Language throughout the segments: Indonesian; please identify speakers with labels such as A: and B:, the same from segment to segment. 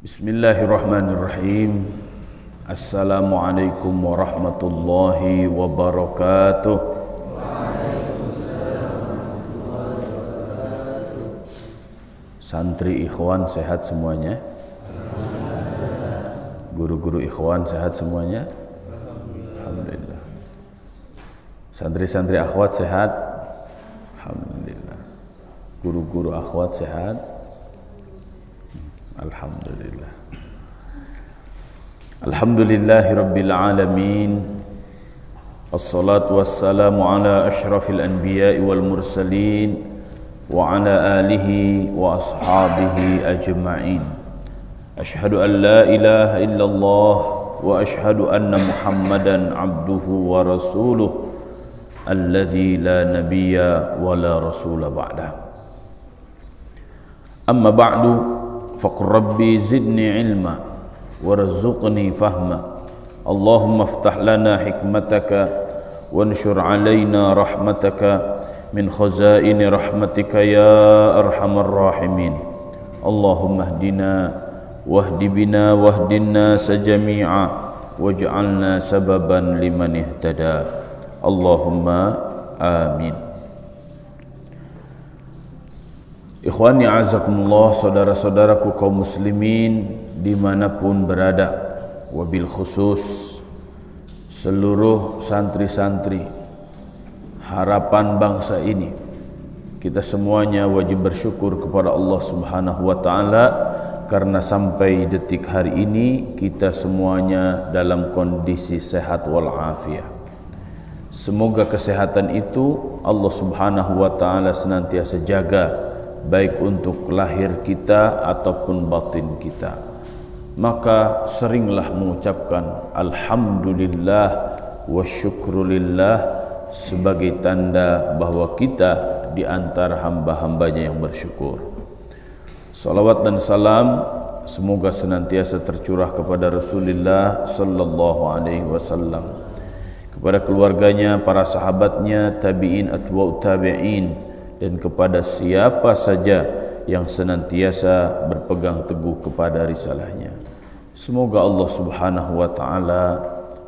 A: Bismillahirrahmanirrahim. Assalamualaikum warahmatullahi wabarakatuh. Santri ikhwan sehat semuanya? Guru-guru ikhwan sehat semuanya? Alhamdulillah. Santri-santri akhwat sehat? Alhamdulillah. Guru-guru akhwat sehat? Alhamdulillah. Alhamdulillahi rabbil alamin. Assalatu wassalamu ala ashrafil anbiya'i wal mursalin wa ala alihi wa ashabihi ajma'in. Ashhadu an la ilaha illallah wa ashhadu anna Muhammadan abduhu wa rasuluh alladzi la nabiyya wa la rasula ba'dah. Amma ba'du, faqur rabbi zidni ilma warzuqni fahma. Allahumma iftah lana hikmataka wanshur alaina rahmataka min khazaini rahmatika ya arhamar rahimin. Allahumma hdina wahdi bina wahdinna sajami'a waj'alna sababan liman ihtada. Allahumma amin. Ikhwani azakumullah, saudara-saudaraku kaum muslimin dimanapun berada, wabil khusus seluruh santri-santri harapan bangsa ini, kita semuanya wajib bersyukur kepada Allah Subhanahu wa ta'ala karena sampai detik hari ini kita semuanya dalam kondisi sehat walafiat. Semoga kesehatan itu Allah Subhanahu wa ta'ala senantiasa jaga, baik untuk lahir kita ataupun batin kita. Maka seringlah mengucapkan alhamdulillah wa syukrulillah sebagai tanda bahwa kita di antara hamba-hambanya yang bersyukur. Salawat dan salam semoga senantiasa tercurah kepada Rasulullah sallallahu alaihi wasallam, kepada keluarganya, para sahabatnya, tabi'in, atba'ut tabi'in, dan kepada siapa saja yang senantiasa berpegang teguh kepada risalahnya. Semoga Allah Subhanahu wa ta'ala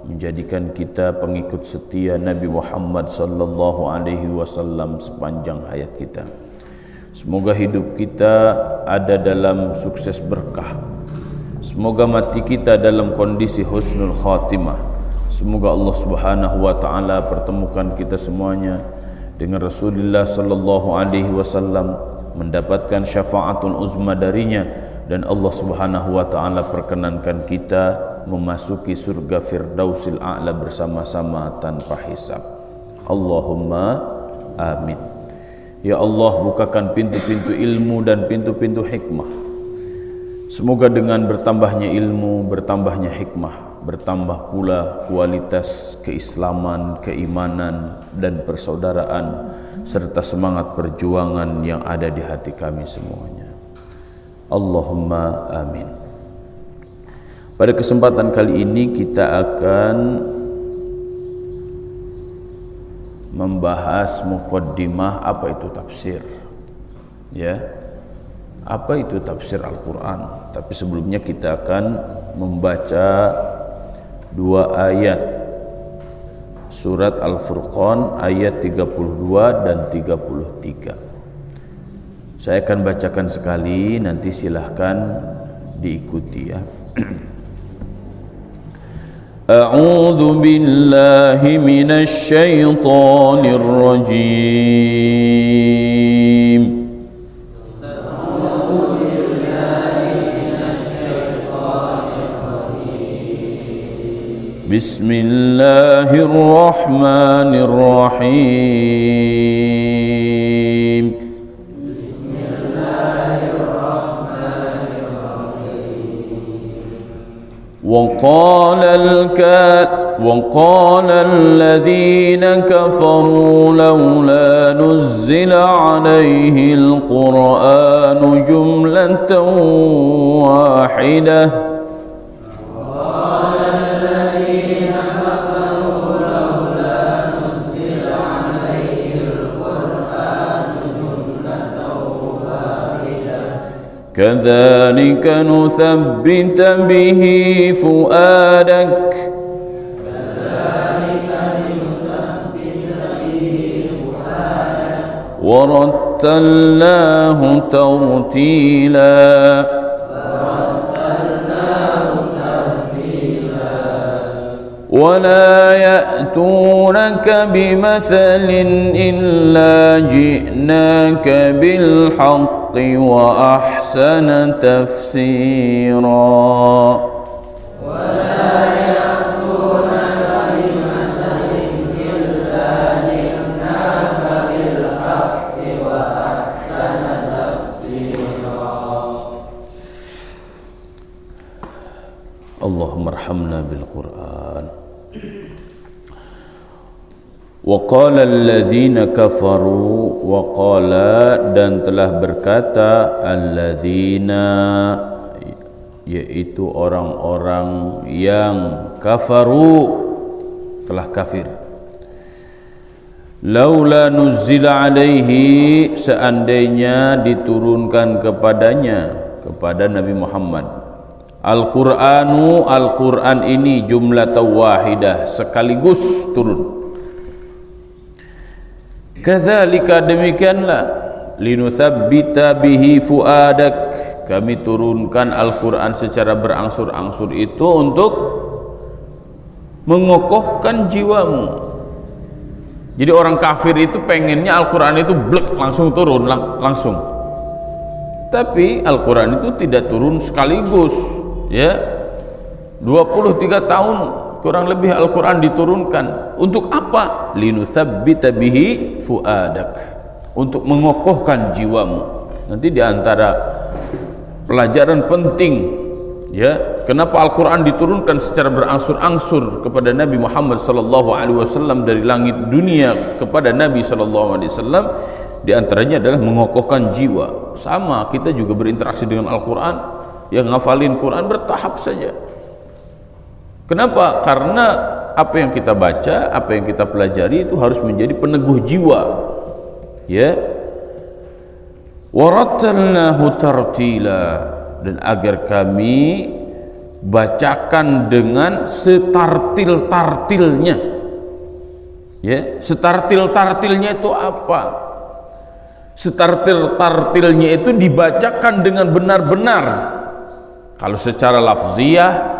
A: menjadikan kita pengikut setia Nabi Muhammad sallallahu alaihi wasallam sepanjang hayat kita. Semoga hidup kita ada dalam sukses berkah. Semoga mati kita dalam kondisi husnul khatimah. Semoga Allah Subhanahu wa ta'ala pertemukan kita semuanya dengan Rasulullah sallallahu alaihi wasallam, mendapatkan syafaatul uzma darinya, dan Allah Subhanahu wa ta'ala perkenankan kita memasuki surga Firdausil A'la bersama-sama tanpa hisab. Allahumma amin. Ya Allah, bukakan pintu-pintu ilmu dan pintu-pintu hikmah. Semoga dengan bertambahnya ilmu, bertambahnya hikmah, bertambah pula kualitas keislaman, keimanan, dan persaudaraan, serta semangat perjuangan yang ada di hati kami semuanya. Allahumma amin. Pada kesempatan kali ini kita akan membahas muqaddimah apa itu tafsir. Ya, apa itu tafsir Al-Quran. Tapi sebelumnya kita akan membaca dua ayat surat Al-Furqan ayat 32 dan 33. Saya akan bacakan sekali, nanti silahkan diikuti ya. A'udzu billahi minasy syaithanir rajim. Bismillahirrahmanirrahim. وقال الذين كفروا لولا نزل عليه القرآن جملة واحدة كذلك نثبت به فؤادك ورتلناه ترتيلا ولا يأتونك بمثل إلا جئناك بالحق وأحسن تفسيرا Allahumma arhamna bil Qur'an. Wa qala alladzina kafaru, wa qala, dan telah berkata alladzina, yaitu orang-orang yang kafaru, telah kafir. Laula nuzzila alaihi, seandainya diturunkan kepadanya, kepada Nabi Muhammad, Al-Qur'anu, Al-Qur'an ini jumlatan wahidah, sekaligus turun. Kadzalika, demikianlah, linutsabbita bihi fuadak, kami turunkan Al-Qur'an secara berangsur-angsur itu untuk mengokohkan jiwamu. Jadi orang kafir itu pengennya Al-Qur'an itu blek langsung turun, langsung. Tapi Al-Qur'an itu tidak turun sekaligus, ya. 23 tahun kurang lebih Al-Quran diturunkan. Untuk apa? Linutsabbita bihi fuadak, untuk mengokohkan jiwamu. Nanti diantara pelajaran penting, ya, kenapa Al-Quran diturunkan secara berangsur-angsur kepada Nabi Muhammad SAW dari langit dunia kepada Nabi SAW, diantaranya adalah mengokohkan jiwa. Sama, kita juga berinteraksi dengan Al-Quran, yang ngafalin Quran bertahap saja. Kenapa? Karena apa yang kita baca, apa yang kita pelajari itu harus menjadi peneguh jiwa, ya. Warattalnahu tartila, dan agar kami bacakan dengan setartil-tartilnya, ya. Setartil-tartilnya itu apa? Setartil-tartilnya itu dibacakan dengan benar-benar. Kalau secara lafziyah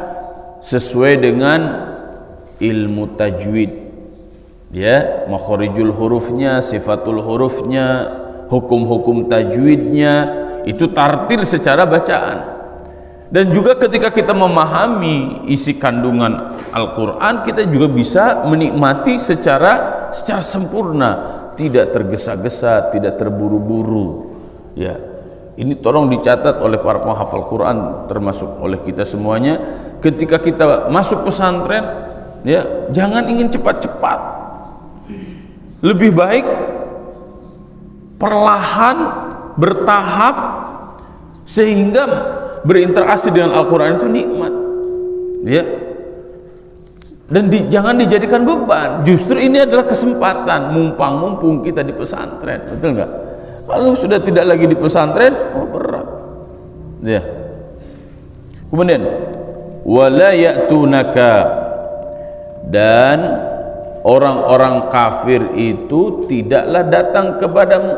A: sesuai dengan ilmu tajwid, ya, makharijul hurufnya, sifatul hurufnya, hukum-hukum tajwidnya, itu tartil secara bacaan. Dan juga ketika kita memahami isi kandungan Al-Quran, kita juga bisa menikmati secara sempurna, tidak tergesa-gesa, tidak terburu-buru, ya. Ini tolong dicatat oleh para penghafal Quran, termasuk oleh kita semuanya. Ketika kita masuk pesantren, ya, jangan ingin cepat-cepat. Lebih baik perlahan, bertahap, sehingga berinteraksi dengan Al-Quran itu nikmat, ya. Dan jangan dijadikan beban. Justru ini adalah kesempatan, mumpung kita di pesantren, betul nggak? Kalau sudah tidak lagi di pesantren, oh berat, ya. Kemudian wala ya'tunaka, dan orang-orang kafir itu tidaklah datang kepadamu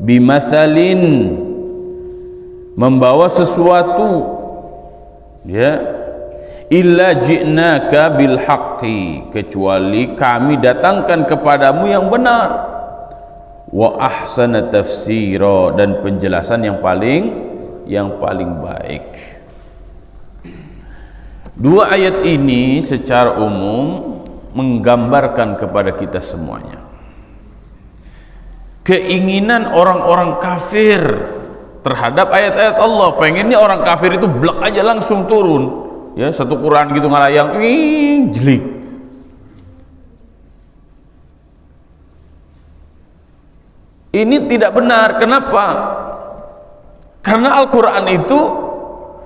A: bimatsalin, membawa sesuatu, ya, illa ji'naka bil haqqi, kecuali kami datangkan kepadamu yang benar, wa ahsana tafsira, dan penjelasan yang paling baik. Dua ayat ini secara umum menggambarkan kepada kita semuanya keinginan orang-orang kafir terhadap ayat-ayat Allah. Pengennya orang kafir itu blek aja langsung turun, ya, satu Quran gitu ngalayang, jelik. Ini tidak benar. Kenapa? Karena Al-Quran itu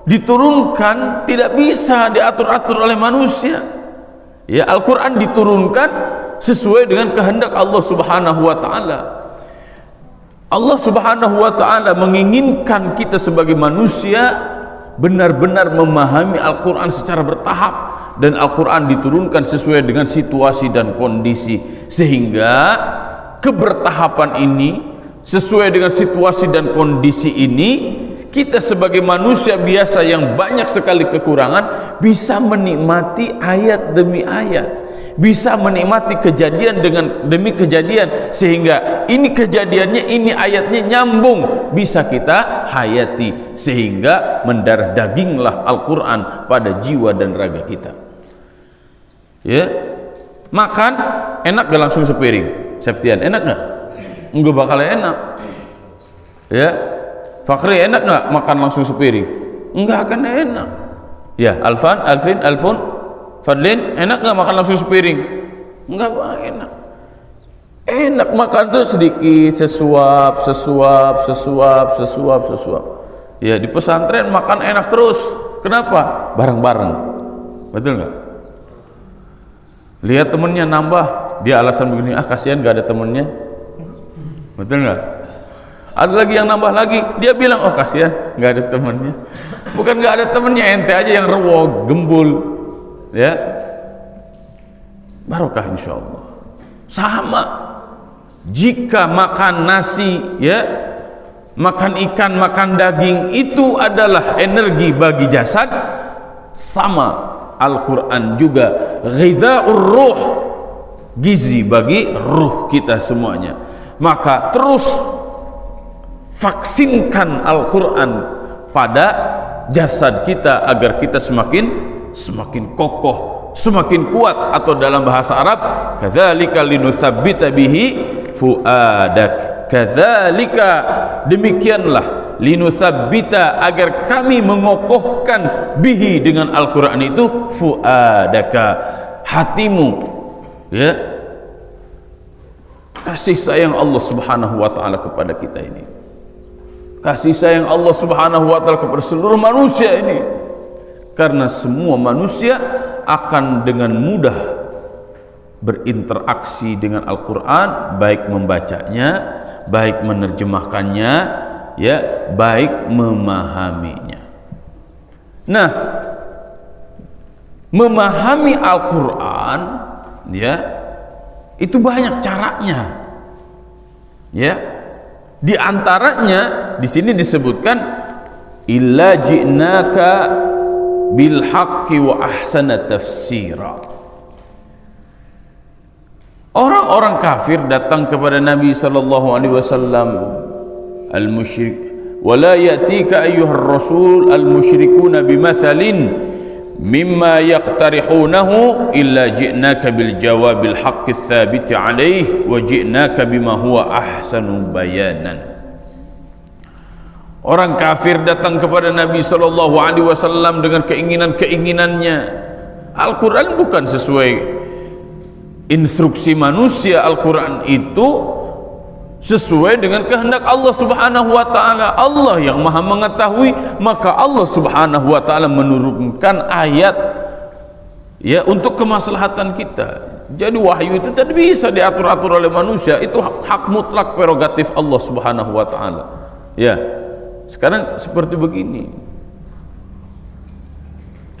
A: diturunkan tidak bisa diatur-atur oleh manusia, ya. Al-Quran diturunkan sesuai dengan kehendak Allah Subhanahu wa ta'ala. Allah Subhanahu wa ta'ala menginginkan kita sebagai manusia benar-benar memahami Al-Quran secara bertahap, dan Al-Quran diturunkan sesuai dengan situasi dan kondisi, sehingga kebertahapan ini sesuai dengan situasi dan kondisi ini, kita sebagai manusia biasa yang banyak sekali kekurangan bisa menikmati ayat demi ayat, bisa menikmati kejadian demi kejadian, sehingga ini kejadiannya, ini ayatnya nyambung, bisa kita hayati, sehingga mendarah daginglah Al-Quran pada jiwa dan raga kita. Ya, makan enak gak langsung sepiring? Septian, enak gak? Enggak bakal enak. Ya, Fakri, enak gak makan langsung sepiring? Enggak akan enak. Ya, Alfin, Fadlin, enak gak makan langsung sepiring? Enggak enak. Enak makan tuh sedikit, sesuap. Ya, di pesantren makan enak terus. Kenapa? Bareng-bareng. Betul nggak? Lihat temennya nambah, dia alasan begini, kasihan gak ada temennya. Betul nggak? Ada lagi yang nambah lagi, dia bilang, kasihan gak ada temennya. Bukan gak ada temennya, ente aja yang rewog, gembul. Ya, barokah insyaallah. Sama jika makan nasi, ya, makan ikan, makan daging, itu adalah energi bagi jasad, sama Al-Quran juga ghidha'ur ruh, gizi bagi ruh kita semuanya. Maka terus vaksinkan Al-Quran pada jasad kita agar kita semakin kokoh, semakin kuat, atau dalam bahasa Arab, kadzalika linutsabbita bihi fuadak. Kadzalika, demikianlah, linutsabbita, agar kami mengokohkan, bihi, dengan Al-Quran itu, fuadaka, hatimu. Ya, kasih sayang Allah Subhanahu wa ta'ala kepada kita ini, kasih sayang Allah Subhanahu wa ta'ala kepada seluruh manusia ini, karena semua manusia akan dengan mudah berinteraksi dengan Al-Quran, baik membacanya, baik menerjemahkannya, ya, baik memahaminya. Nah, memahami Al-Quran, ya, itu banyak caranya. Ya, di antaranya di sini disebutkan, illa ji'naka bil haqqi wa ahsana tafsira. Orang-orang kafir datang kepada Nabi sallallahu alaihi wasallam, al-musyrik, wala ya'tika ayyuhar rasul al-musyrikuna bimathalin mimma yaqtarihunahu illa ji'naka bil jawabil haqqi tsabiti alaihi wa ji'naka bima huwa ahsanu bayanan. Orang kafir datang kepada Nabi sallallahu alaihi wasallam dengan keinginan-keinginannya. Al-Quran bukan sesuai instruksi manusia, Al-Quran itu sesuai dengan kehendak Allah Subhanahu wa ta'ala. Allah yang maha mengetahui, maka Allah Subhanahu wa ta'ala menurunkan ayat, ya, untuk kemaslahatan kita. Jadi wahyu itu tidak bisa diatur-atur oleh manusia, itu hak mutlak prerogatif Allah Subhanahu wa ta'ala. Ya, sekarang seperti begini,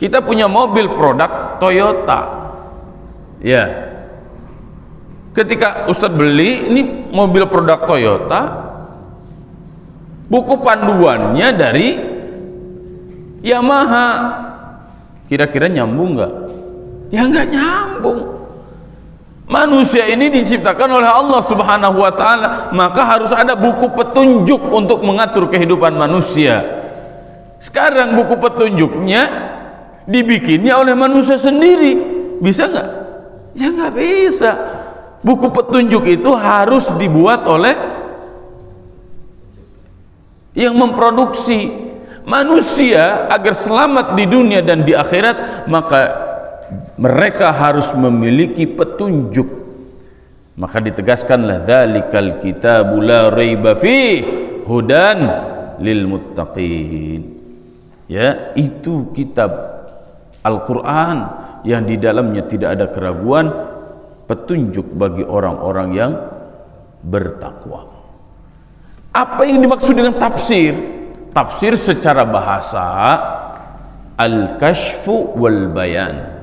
A: kita punya mobil produk Toyota, ya. Ketika Ustadz beli ini mobil produk Toyota, buku panduannya dari Yamaha, kira-kira nyambung nggak? Ya nggak nyambung. Manusia ini diciptakan oleh Allah Subhanahu wa ta'ala, maka harus ada buku petunjuk untuk mengatur kehidupan manusia. Sekarang buku petunjuknya dibikinnya oleh manusia sendiri, bisa nggak? Ya nggak bisa. Buku petunjuk itu harus dibuat oleh yang memproduksi. Manusia agar selamat di dunia dan di akhirat, maka mereka harus memiliki petunjuk. Maka ditegaskanlah, dzalikal kitabu la raiba fih hudan lil muttaqin. Ya, itu kitab Al-Quran yang di dalamnya tidak ada keraguan, petunjuk bagi orang-orang yang bertakwa. Apa yang dimaksud dengan tafsir? Tafsir secara bahasa al-kashfu wal bayan.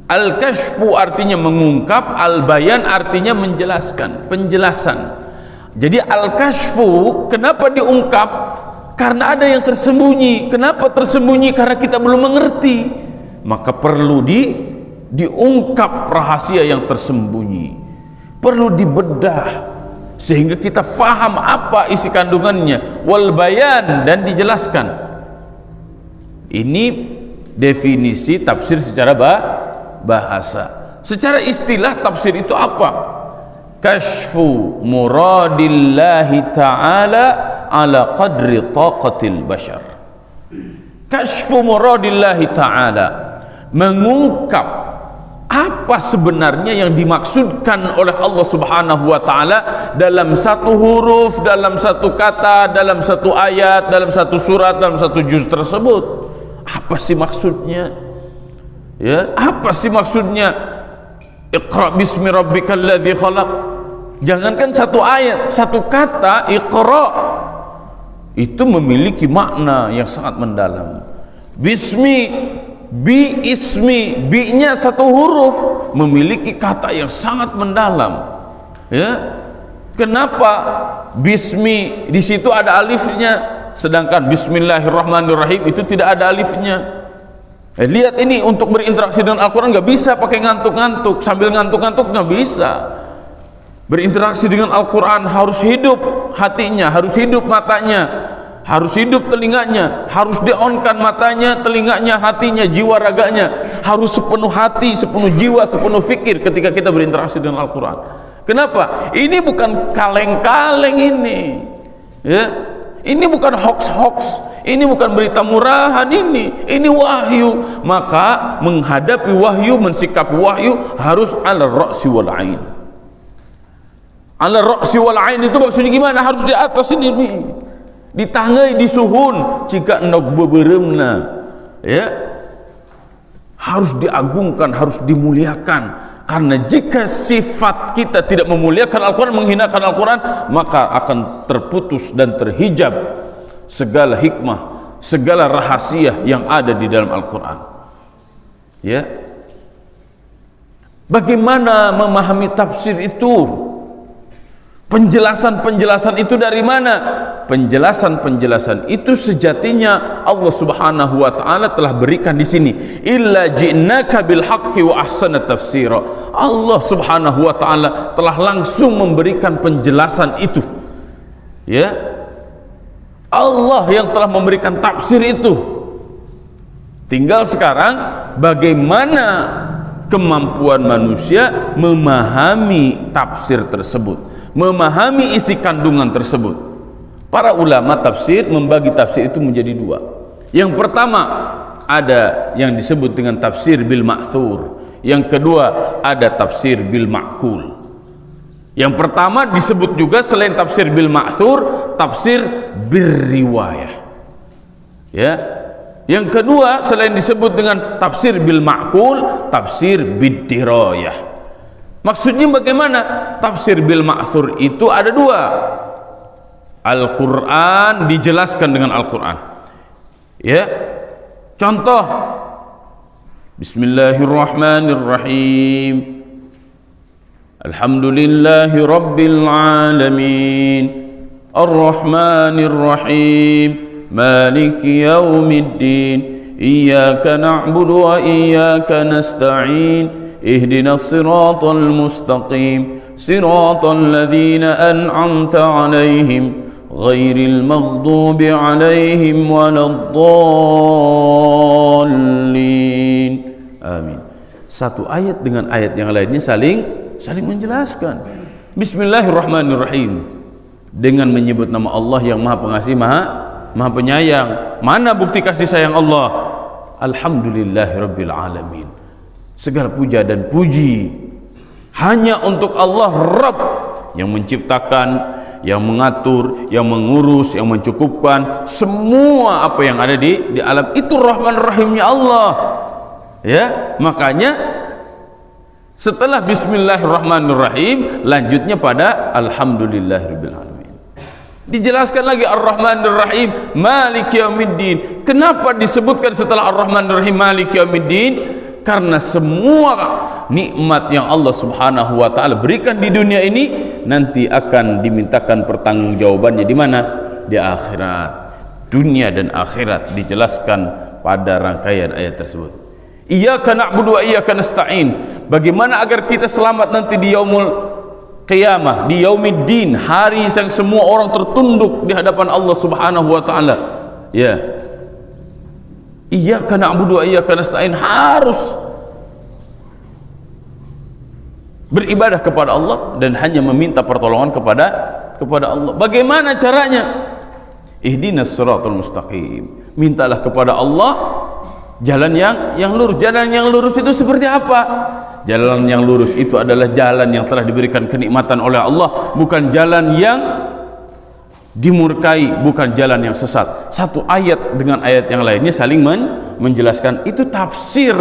A: Al-kashfu artinya mengungkap, al-bayan artinya menjelaskan, penjelasan. Jadi al-kashfu kenapa diungkap? Karena ada yang tersembunyi. Kenapa tersembunyi? Karena kita belum mengerti. Maka perlu diungkap rahasia yang tersembunyi. Perlu dibedah sehingga kita faham apa isi kandungannya, wal bayan, dan dijelaskan. Ini definisi tafsir secara bahasa. Secara istilah tafsir itu apa? Kashfu muradillahi ta'ala ala qadri taqatil bashar. Kashfu muradillahi ta'ala, mengungkap apa sebenarnya yang dimaksudkan oleh Allah Subhanahu wa ta'ala dalam satu huruf, dalam satu kata, dalam satu ayat, dalam satu surat, dalam satu juz tersebut. Apa sih maksudnya? Ya, apa sih maksudnya? Iqra bismi rabbikal ladzi khalaq. Jangankan satu ayat, satu kata Iqra itu memiliki makna yang sangat mendalam. Bismi, bi ismi, bi-nya satu huruf memiliki kata yang sangat mendalam. Ya, kenapa bismi di situ ada alifnya, sedangkan bismillahirrahmanirrahim itu tidak ada alifnya? Lihat ini, untuk berinteraksi dengan Al-Quran nggak bisa pakai ngantuk-ngantuk, sambil ngantuk-ngantuk nggak bisa. Berinteraksi dengan Al-Quran harus hidup hatinya, harus hidup matanya, harus hidup telinganya, harus di-on-kan matanya, telinganya, hatinya, jiwa raganya, harus sepenuh hati, sepenuh jiwa, sepenuh fikir ketika kita berinteraksi dengan Al-Quran. Kenapa? Ini bukan kaleng-kaleng ini, ya. Ini bukan hoax-hoax, ini bukan berita murahan, ini wahyu. Maka menghadapi wahyu, mensikapi wahyu harus ala ra'si wal ain. Ala ra'si wal ain itu maksudnya gimana? Harus di atas ini, ditangai, disuhun, jika endog beberemna, ya, harus diagungkan, harus dimuliakan. Karena jika sifat kita tidak memuliakan Al-Quran, menghinakan Al-Quran, maka akan terputus dan terhijab segala hikmah, segala rahasia yang ada di dalam Al-Quran. Ya, bagaimana memahami tafsir itu? Penjelasan-penjelasan itu dari mana? Penjelasan-penjelasan itu sejatinya Allah Subhanahu wa ta'ala telah berikan di sini. Illa ji'naka bil haqqi wa ahsana tafsira. Allah Subhanahu wa ta'ala telah langsung memberikan penjelasan itu. Ya. Allah yang telah memberikan tafsir itu. Tinggal sekarang bagaimana kemampuan manusia memahami tafsir tersebut, memahami isi kandungan tersebut. Para ulama tafsir membagi tafsir itu menjadi dua. Yang pertama, ada yang disebut dengan tafsir bil ma'thur. Yang kedua, ada tafsir bil ma'kul. Yang pertama disebut juga selain tafsir bil ma'thur, tafsir bir riwayah. Ya. Yang kedua selain disebut dengan tafsir bil ma'kul, tafsir bid dirayah. Maksudnya bagaimana? Tafsir bil ma'thur itu ada dua. Al-Quran dijelaskan dengan Al-Quran. Ya, contoh, Bismillahirrahmanirrahim. Alhamdulillahi Rabbil alamin. Ar-Rahmanirrahim. Maliki yaumiddin. Iyyaka na'budu wa iyyaka nasta'in. اهدنا الصراط المستقيم صراط الذين أنعمت عليهم غير المغضوب عليهم ولا الضالين. Amin. Satu ayat dengan ayat yang lainnya saling menjelaskan. Bismillahirrahmanirrahim, dengan menyebut nama Allah yang Maha Pengasih, Maha Penyayang. Mana bukti kasih sayang Allah? Alhamdulillahirabbil alamin. Segala puja dan puji hanya untuk Allah Rabb yang menciptakan, yang mengatur, yang mengurus, yang mencukupkan semua apa yang ada di alam. Itu Rahman Rahimnya Allah. Ya, makanya setelah Bismillahirrahmanirrahim lanjutnya pada Alhamdulillahirabbil alamin. Dijelaskan lagi Ar-Rahmanir Rahim, Maliki Yaumiddin. Kenapa disebutkan setelah Ar-Rahmanir Rahim Maliki Yaumiddin? Karena semua nikmat yang Allah Subhanahu wa taala berikan di dunia ini nanti akan dimintakan pertanggungjawabannya di mana? Di akhirat. Dunia dan akhirat dijelaskan pada rangkaian ayat tersebut. Iyyaka na'budu wa iyyaka nasta'in. Bagaimana agar kita selamat nanti di yaumul qiyamah, di yaumiddin, hari yang semua orang tertunduk di hadapan Allah Subhanahu wa taala. Ya. Iyyaka na'budu wa iyyaka nasta'in, harus beribadah kepada Allah dan hanya meminta pertolongan kepada Allah. Bagaimana caranya? Ihdinas siratal mustaqim. Mintalah kepada Allah jalan yang lurus. Jalan yang lurus itu seperti apa? Jalan yang lurus itu adalah jalan yang telah diberikan kenikmatan oleh Allah, bukan jalan yang dimurkai, bukan jalan yang sesat. Satu ayat dengan ayat yang lainnya saling menjelaskan. Itu tafsir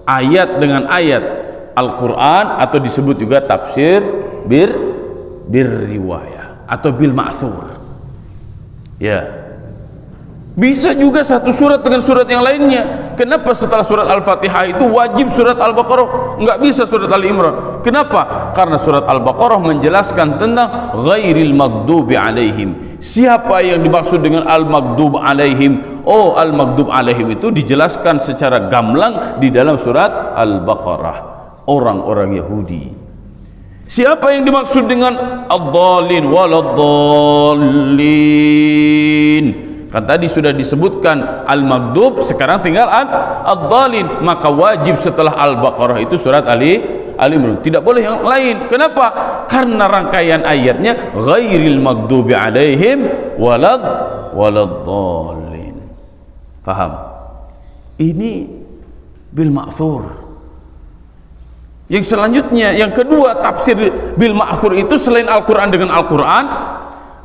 A: ayat dengan ayat Al-Quran, atau disebut juga tafsir bir riwayah atau bil ma'thur. Ya. Bisa juga satu surat dengan surat yang lainnya. Kenapa setelah surat Al-Fatihah itu wajib surat Al-Baqarah, enggak bisa surat Al-Imran? Kenapa? Karena surat Al-Baqarah menjelaskan tentang ghairil maghdubi alaihim. Siapa yang dimaksud dengan al-maghdub alaihim? Oh, al-maghdub alaihim itu dijelaskan secara gamblang di dalam surat Al-Baqarah. Orang-orang Yahudi. Siapa yang dimaksud dengan ad-dallin walad-dallin? Kan tadi sudah disebutkan al-maghdub, sekarang tinggal ad-dallin. Maka wajib setelah Al-Baqarah itu surat Ali Imran, tidak boleh yang lain. Kenapa? Karena rangkaian ayatnya ghairil maghdubi alaihim walad-dallin. Paham? Ini bil ma'thur. Yang selanjutnya, yang kedua, tafsir bil ma'thur itu selain Al-Quran dengan Al-Quran,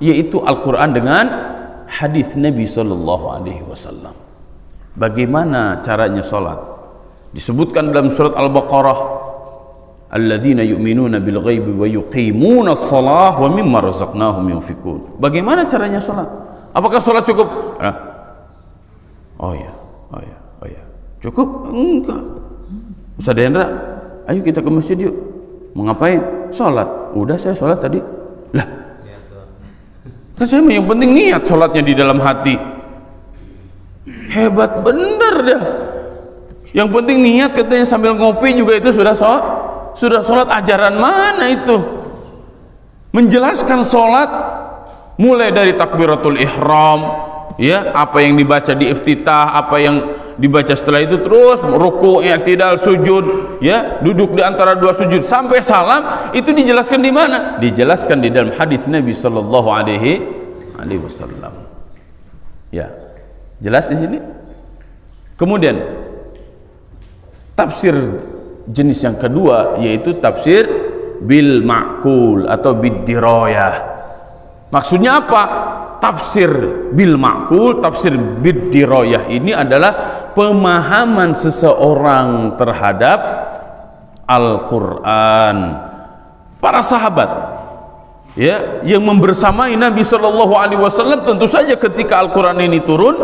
A: yaitu Al-Quran dengan hadis Nabi sallallahu alaihi wasallam. Bagaimana caranya salat? Disebutkan dalam surat Al-Baqarah, alladzina yu'minuna bil ghaibi wa yuqimuna shalah wa mimma razaqnahum yunfikun. Bagaimana caranya salat? Apakah salat cukup? Oh ya. Cukup? Enggak. Ustaz Hendra, ayo kita ke masjid yuk. Mau ngapain? Salat. Udah, saya salat tadi. Lah, kan saya yang penting niat sholatnya di dalam hati. Hebat bener dah. Yang penting niat katanya, sambil ngopi juga itu sudah sholat. Ajaran mana itu? Menjelaskan sholat mulai dari takbiratul ihram, ya, apa yang dibaca di iftitah, apa yang dibaca setelah itu, terus ruku, i'tidal, sujud, ya, duduk di antara dua sujud sampai salam. Itu dijelaskan di mana? Dijelaskan di dalam hadis Nabi sallallahu alaihi wasallam. Ya, jelas di sini. Kemudian tafsir jenis yang kedua yaitu tafsir bil ma'kul atau bid dirayah. Maksudnya apa? Tafsir bil ma'kul, tafsir bid dirayah ini adalah pemahaman seseorang terhadap Al-Quran. Para sahabat, ya, yang membersamai Nabi sallallahu alaihi wasallam, tentu saja ketika Al-Quran ini turun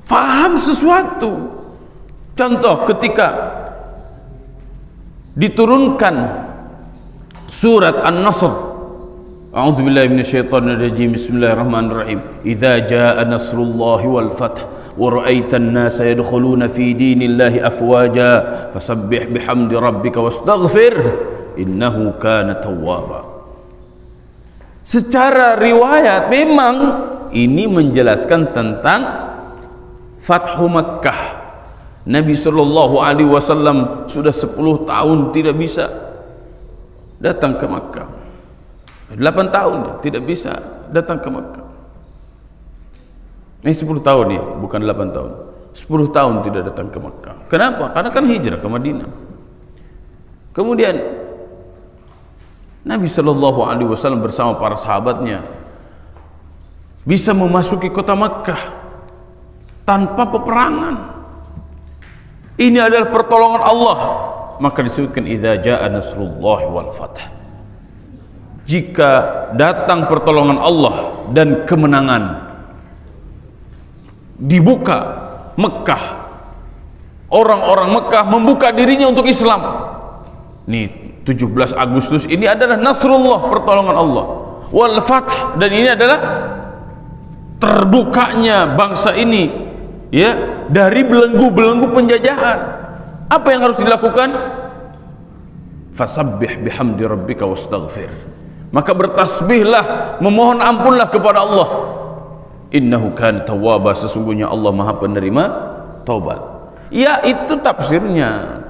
A: faham sesuatu. Contoh, ketika diturunkan surat An-Nasr, a'udzubillahi minasyaitonirrajim, bismillahirrahmanirrahim, idza jaa nasrullahi wal fath wa ra'aitan nasa yadkhuluna fi dinillahi afwaja fasabbih bihamdi rabbika wastaghfir innahu kana tawwaba. Secara riwayat memang ini menjelaskan tentang Fathu Makkah. Nabi sallallahu alaihi wasallam sudah 10 tahun tidak bisa datang ke Makkah. 8 tahun ya, tidak bisa datang ke Makkah. Ini 10 tahun ya, bukan 8 tahun. 10 tahun tidak datang ke Makkah. Kenapa? Karena kan hijrah ke Madinah. Kemudian Nabi sallallahu alaihi wasallam bersama para sahabatnya bisa memasuki kota Makkah tanpa peperangan. Ini adalah pertolongan Allah. Maka disebutkan idza jaa nasrullahi wal fath. jika datang pertolongan Allah dan kemenangan, dibuka Mekah, orang-orang Mekah membuka dirinya untuk Islam. Nih 17 Agustus ini adalah Nasrullah, pertolongan Allah, wal Fath, dan ini adalah terbukanya bangsa ini ya dari belenggu-belenggu penjajahan. Apa yang harus dilakukan? Fasabbih bihamdi rabbika wastaghfir. Maka bertasbihlah, memohon ampunlah kepada Allah. Innahu kana tawwaba, sesungguhnya Allah Maha penerima taubat. Ya, itu tafsirnya.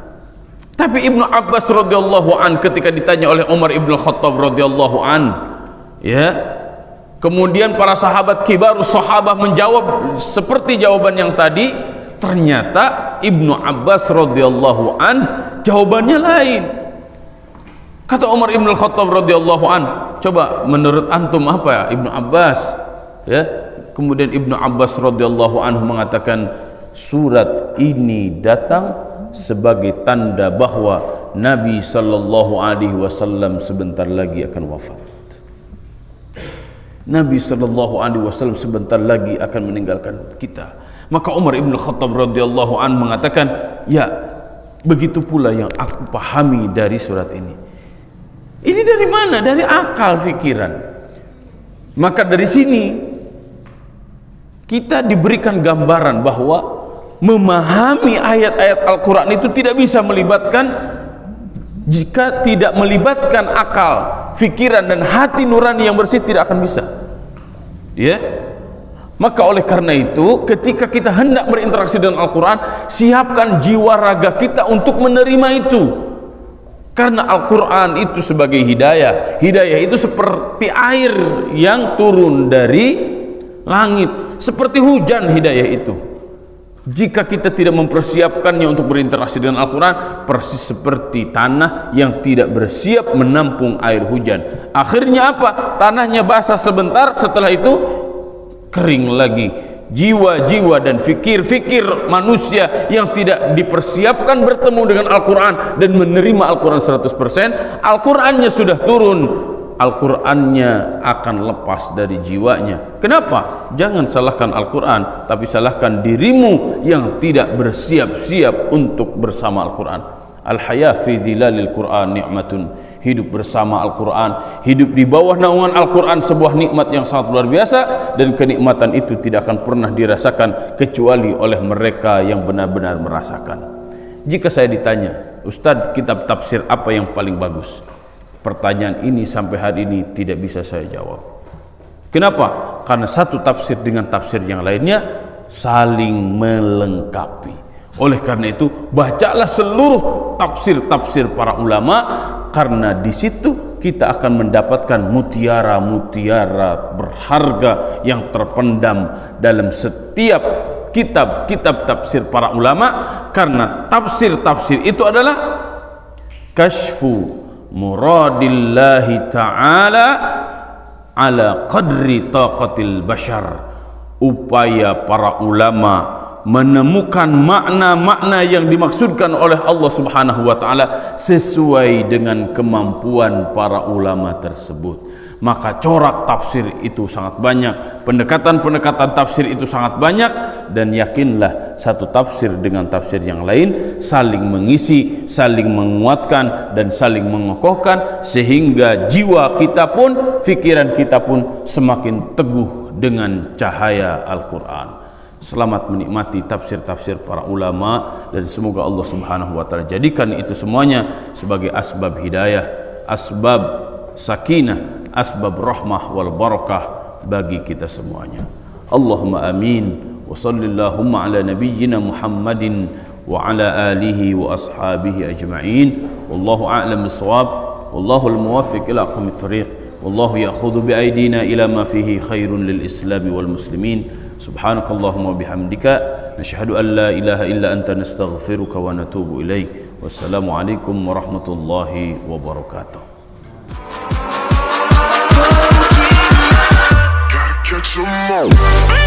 A: Tapi Ibnu Abbas radhiyallahu an ketika ditanya oleh Umar ibn Khattab radhiyallahu an, ya, kemudian para sahabat kibarus sahabah menjawab seperti jawaban yang tadi, ternyata Ibnu Abbas radhiyallahu an jawabannya lain. Kata Umar ibn Khattab radhiyallahu an, coba menurut antum apa ya Ibnu Abbas? Ya, kemudian Ibnu Abbas radhiyallahu anhu mengatakan, surat ini datang sebagai tanda bahwa Nabi sallallahu alaihi wasallam sebentar lagi akan wafat. Nabi sallallahu alaihi wasallam sebentar lagi akan meninggalkan kita. Maka Umar ibn Khattab radhiyallahu anhu mengatakan, ya, begitu pula yang aku pahami dari surat ini. Ini dari mana? Dari akal pikiran. Maka dari sini kita diberikan gambaran bahwa memahami ayat-ayat Al-Quran itu tidak bisa melibatkan, jika tidak melibatkan akal, pikiran dan hati nurani yang bersih, tidak akan bisa. Ya. Maka oleh karena itu, ketika kita hendak berinteraksi dengan Al-Quran, siapkan jiwa raga kita untuk menerima itu. Karena Al-Quran itu sebagai hidayah. Hidayah itu seperti air yang turun dari langit, seperti hujan hidayah itu. Jika kita tidak mempersiapkannya untuk berinteraksi dengan Al-Quran, persis seperti tanah yang tidak bersiap menampung air hujan. Akhirnya apa? Tanahnya basah sebentar, setelah itu kering lagi. Jiwa-jiwa dan fikir-fikir manusia yang tidak dipersiapkan bertemu dengan Al-Quran dan menerima Al-Quran 100%, Al-Qurannya sudah turun, Al-Qurannya akan lepas dari jiwanya. Kenapa? Jangan salahkan Al-Quran, tapi salahkan dirimu yang tidak bersiap-siap untuk bersama Al-Quran. Al-haya fi dhilalil Quran ni'matun. Hidup bersama Al-Quran, hidup di bawah naungan Al-Quran, sebuah nikmat yang sangat luar biasa, dan kenikmatan itu tidak akan pernah dirasakan kecuali oleh mereka yang benar-benar merasakan. Jika saya ditanya, Ustadz, kitab tafsir apa yang paling bagus? Pertanyaan ini sampai hari ini tidak bisa saya jawab. Kenapa? Karena satu tafsir dengan tafsir yang lainnya saling melengkapi. Oleh karena itu, bacalah seluruh tafsir-tafsir para ulama, karena di situ kita akan mendapatkan mutiara-mutiara berharga yang terpendam dalam setiap kitab-kitab tafsir para ulama. Karena tafsir-tafsir itu adalah kashfu muradillahi ta'ala ala qadri taqatil bashar, upaya para ulama menemukan makna-makna yang dimaksudkan oleh Allah Subhanahu wa taala sesuai dengan kemampuan para ulama tersebut. Maka corak tafsir itu sangat banyak, pendekatan-pendekatan tafsir itu sangat banyak, dan yakinlah satu tafsir dengan tafsir yang lain saling mengisi, saling menguatkan dan saling mengokohkan, sehingga jiwa kita pun, pikiran kita pun semakin teguh dengan cahaya Al-Quran. Selamat menikmati tafsir-tafsir para ulama, dan semoga Allah Subhanahu wa taala jadikan itu semuanya sebagai asbab hidayah, asbab sakinah, asbab rahmah wal barakah bagi kita semuanya. Allahumma amin. Wa sallallahu ala nabiyyina Muhammadin wa ala alihi wa ashabihi ajma'in. Wallahu a'lam bis-shawab. Wallahu al-muwaffiq ila aqwamit thariq. Wallahu ya'khudhu bi aydina ila ma fihi khairun lil Islam wal muslimin. Subhanakallahumma bihamdika nashhadu an la ilaha illa anta nastaghfiruka wa natubu ilaik. Wassalamu alaikum warahmatullahi wabarakatuh. Catch 'em all.